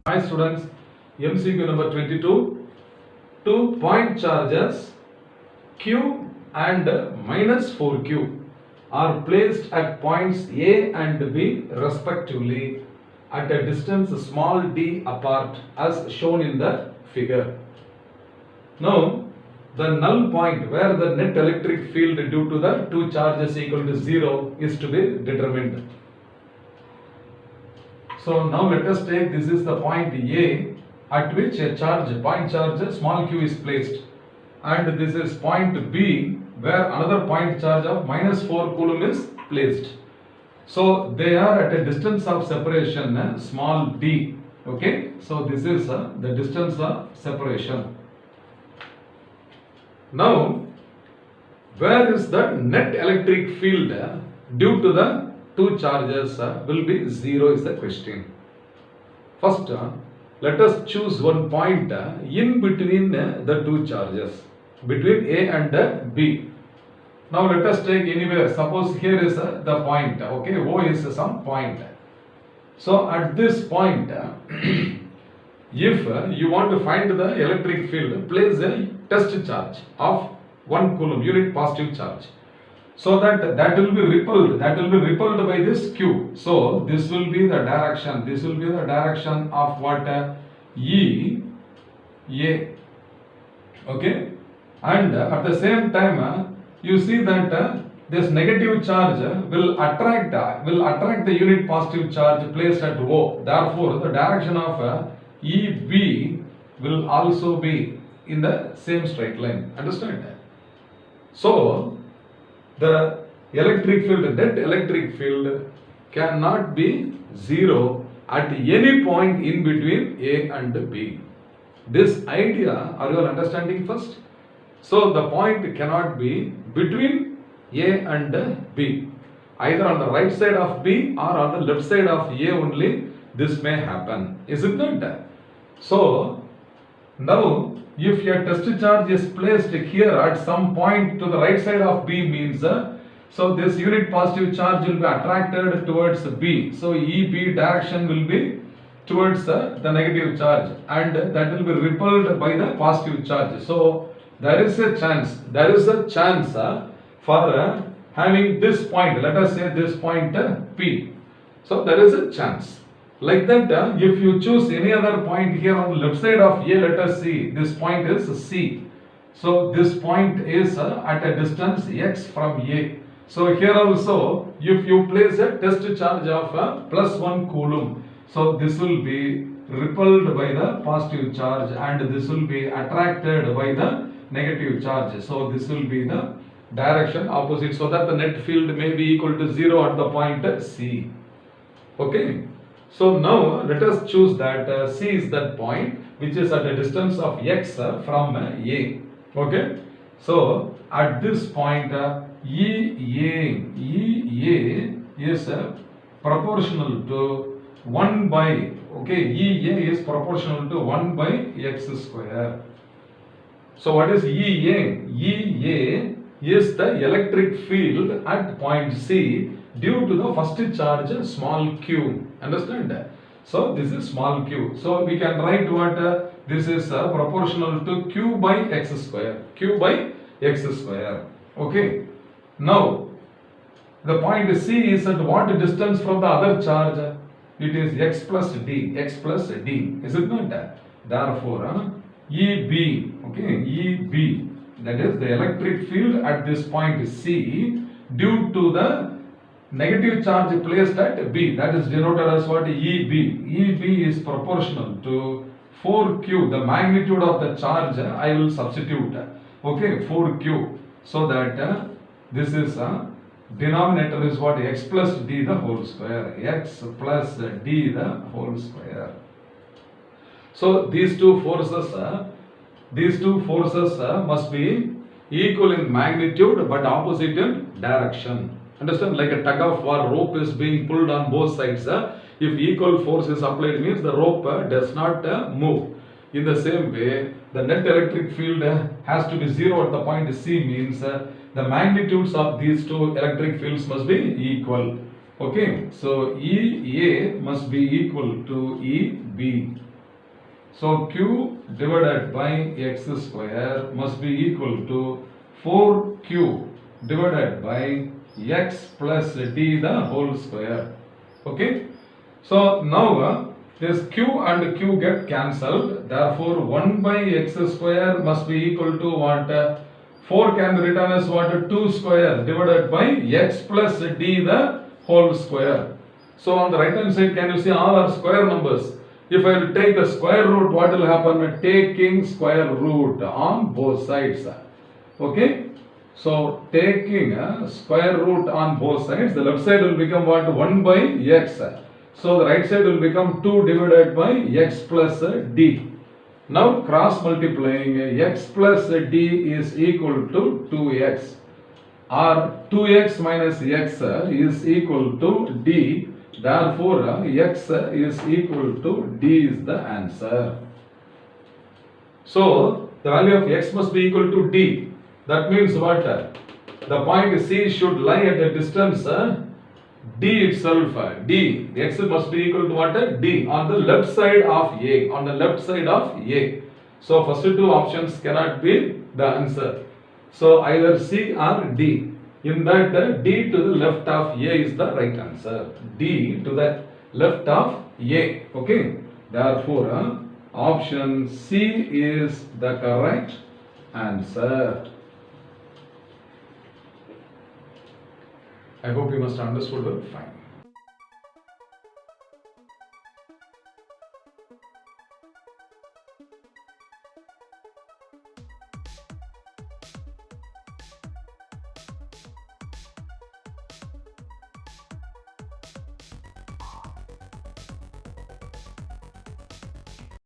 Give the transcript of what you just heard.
Hi students, MCQ number 22. Two point charges Q and minus 4Q are placed at points A and B respectively at a distance small d apart as shown in the figure. Now, the null point where the net electric field due to the two charges equal to 0 is to be determined. So now let us take this is the point A at which a point charge small q is placed, and this is point B where another point charge of minus 4 coulomb is placed. So they are at a distance of separation small d. Okay, so this is the distance of separation. Now, where is the net electric field due to the two charges will be 0 is the question. First, let us choose one point in between the two charges, between A and B. Now let us take anywhere, suppose here is the point, okay, O is some point. So at this point, if you want to find the electric field, place a test charge of 1 coulomb, unit positive charge. So that will be repelled by this Q. So this will be the direction, of what? E, A. Okay, and at the same time, you see that this negative charge will attract the unit positive charge placed at O. Therefore, the direction of EB will also be in the same straight line. Understand? So the electric field, net electric field cannot be 0 at any point in between A and B. This idea, are you all understanding first? So the point cannot be between A and B. Either on the right side of B or on the left side of A only this may happen. Is it not? So now if a test charge is placed here at some point to the right side of B means so this unit positive charge will be attracted towards B. So EB direction will be towards the negative charge, and that will be repelled by the positive charge. So there is a chance for having this point, let us say this point P. So there is a chance. Like that, if you choose any other point here on the left side of A, let us see, this point is C. So this point is at a distance x from A. So here also, if you place a test charge of plus 1 coulomb, so this will be repelled by the positive charge and this will be attracted by the negative charge. So this will be the direction opposite, so that the net field may be equal to 0 at the point C. Okay. So now let us choose that C is that point which is at a distance of x from A. Okay. So at this point EA is proportional to 1 by, okay, EA is proportional to 1 by x square. So what is EA? EA is the electric field at point C due to the first charge small q. Understand? So this is small q. So we can write what this is proportional to q by x square. Q by x square. Okay. Now the point C is at what distance from the other charge? It is x plus d. X plus d. Is it not? Therefore, EB. Okay. EB. That is the electric field at this point C due to the negative charge placed at B, that is denoted as what? EB. EB is proportional to 4Q, the magnitude of the charge I will substitute. Okay, 4Q. So that this is denominator is what? X plus D the whole square. X plus D the whole square. So these two forces must be equal in magnitude but opposite in direction. Understand? Like a tug of war, rope is being pulled on both sides. If equal force is applied, means the rope does not move. In the same way, the net electric field has to be 0 at the point C, means the magnitudes of these two electric fields must be equal. Okay, so EA must be equal to EB. So q divided by x square must be equal to 4q divided by x plus d the whole square. Okay. So now this q and q get cancelled. Therefore 1 by x square must be equal to what? 4 can be written as what? 2 square divided by x plus d the whole square. So on the right hand side, can you see all are square numbers? If I will take the square root, what will happen? Taking square root on both sides. Okay. So taking square root on both sides, the left side will become what? 1 by x. So the right side will become 2 divided by x plus d. Now cross multiplying, x plus d is equal to 2x, or 2x minus x is equal to d. Therefore x is equal to d is the answer. So the value of x must be equal to d. That means what? The point C should lie at a distance d itself. D, x must be equal to what? D on the left side of A. On the left side of A. So first two options cannot be the answer. So either C or D. In that D to the left of A is the right answer. D to the left of A. Okay. Therefore option C is the correct answer. I hope you must have understood it fine.